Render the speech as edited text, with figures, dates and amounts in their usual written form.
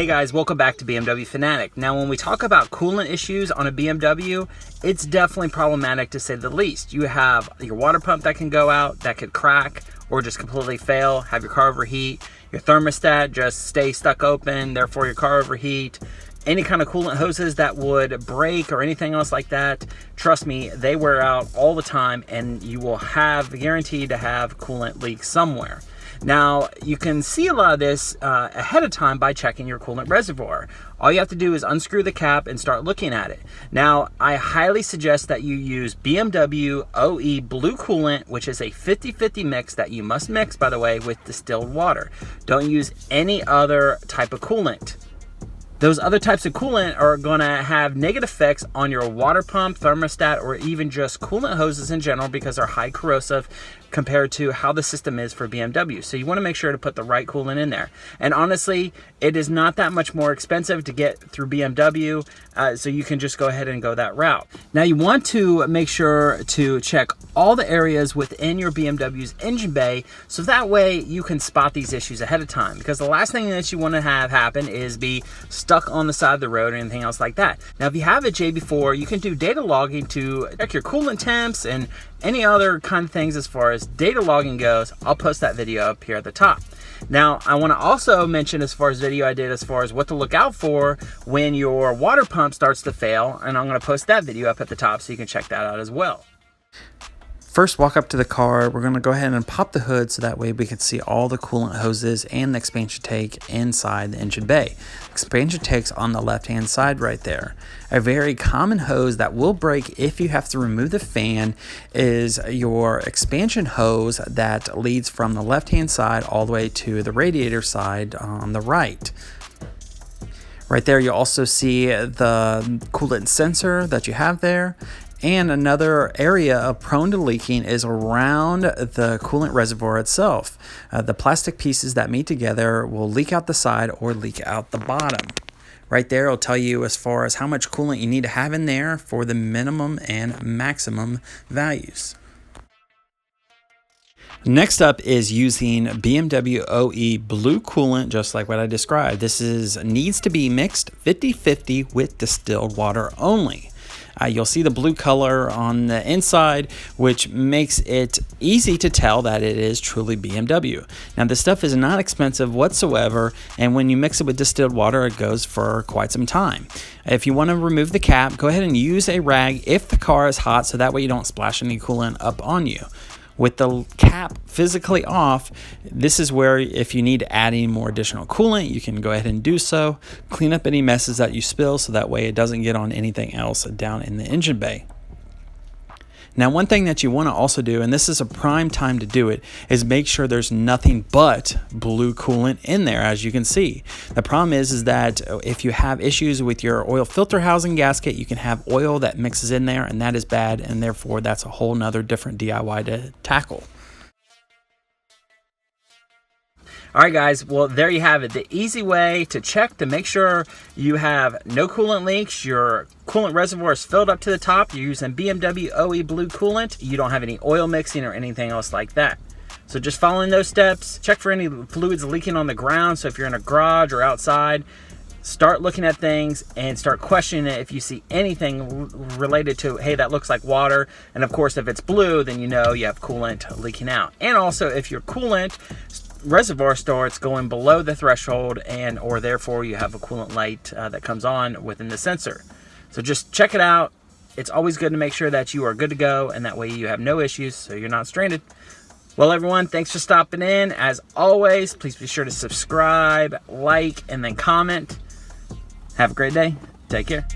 Hey guys, welcome back to BMW Fanatic. Now when we talk about coolant issues on a BMW, it's definitely problematic to say the least. You have your water pump that can go out, that could crack or just completely fail, have your car overheat, your thermostat just stay stuck open, therefore your car overheat. Any kind of coolant hoses that would break or anything else like that, trust me, they wear out all the time and you will have guaranteed to have coolant leaks somewhere. Now, you can see a lot of this ahead of time by checking your coolant reservoir. All you have to do is unscrew the cap and start looking at it. Now, I highly suggest that you use BMW OE Blue Coolant, which is a 50-50 mix that you must mix, by the way, with distilled water. Don't use any other type of coolant. Those other types of coolant are going to have negative effects on your water pump, thermostat, or even just coolant hoses in general because they're high corrosive compared to how the system is for BMW. So you want to make sure to put the right coolant in there. And honestly, it is not that much more expensive to get through BMW, so you can just go ahead and go that route. Now you want to make sure to check all the areas within your BMW's engine bay, so that way you can spot these issues ahead of time, because the last thing that you want to have happen is be stuck on the side of the road or anything else like that. Now if you have a JB4, you can do data logging to check your coolant temps and any other kind of things as far as data logging goes. I'll post that video up here at the top. Now, I want to also mention as far as video I did as far as what to look out for when your water pump starts to fail, and I'm going to post that video up at the top so you can check that out as well. First, walk up to the car. We're going to go ahead and pop the hood so that way we can see all the coolant hoses and the expansion tank inside the engine bay. Expansion tank's on the left-hand side right there. A very common hose that will break if you have to remove the fan is your expansion hose that leads from the left-hand side all the way to the radiator side on the right. Right there, you'll also see the coolant sensor that you have there. And another area prone to leaking is around the coolant reservoir itself. The plastic pieces that meet together will leak out the side or leak out the bottom. Right there, it'll tell you as far as how much coolant you need to have in there for the minimum and maximum values. Next up is using BMW OE Blue Coolant, just like what I described. This needs to be mixed 50-50 with distilled water only. You'll see the blue color on the inside, which makes it easy to tell that it is truly BMW. Now, this stuff is not expensive whatsoever, and when you mix it with distilled water, it goes for quite some time. If you want to remove the cap, go ahead and use a rag if the car is hot, so that way you don't splash any coolant up on you. With the cap physically off, this is where if you need to add any more additional coolant, you can go ahead and do so. Clean up any messes that you spill so that way it doesn't get on anything else down in the engine bay. Now, one thing that you want to also do, and this is a prime time to do it, is make sure there's nothing but blue coolant in there, as you can see. The problem is that if you have issues with your oil filter housing gasket, you can have oil that mixes in there, and that is bad, and therefore that's a whole nother different DIY to tackle. All right, guys, well, there you have it. The easy way to check to make sure you have no coolant leaks, your coolant reservoir is filled up to the top, you're using BMW OE Blue Coolant, you don't have any oil mixing or anything else like that. So just following those steps, check for any fluids leaking on the ground. So if you're in a garage or outside, start looking at things and start questioning it if you see anything related to, hey, that looks like water. And of course, if it's blue, then you know you have coolant leaking out. And also, if your coolant reservoir starts going below the threshold or therefore you have a coolant light that comes on within the sensor. So just check it out. It's always good to make sure that you are good to go, and that way you have no issues so you're not stranded. Well, everyone, thanks for stopping in. As always, please be sure to subscribe, like, and then comment. Have a great day. Take care.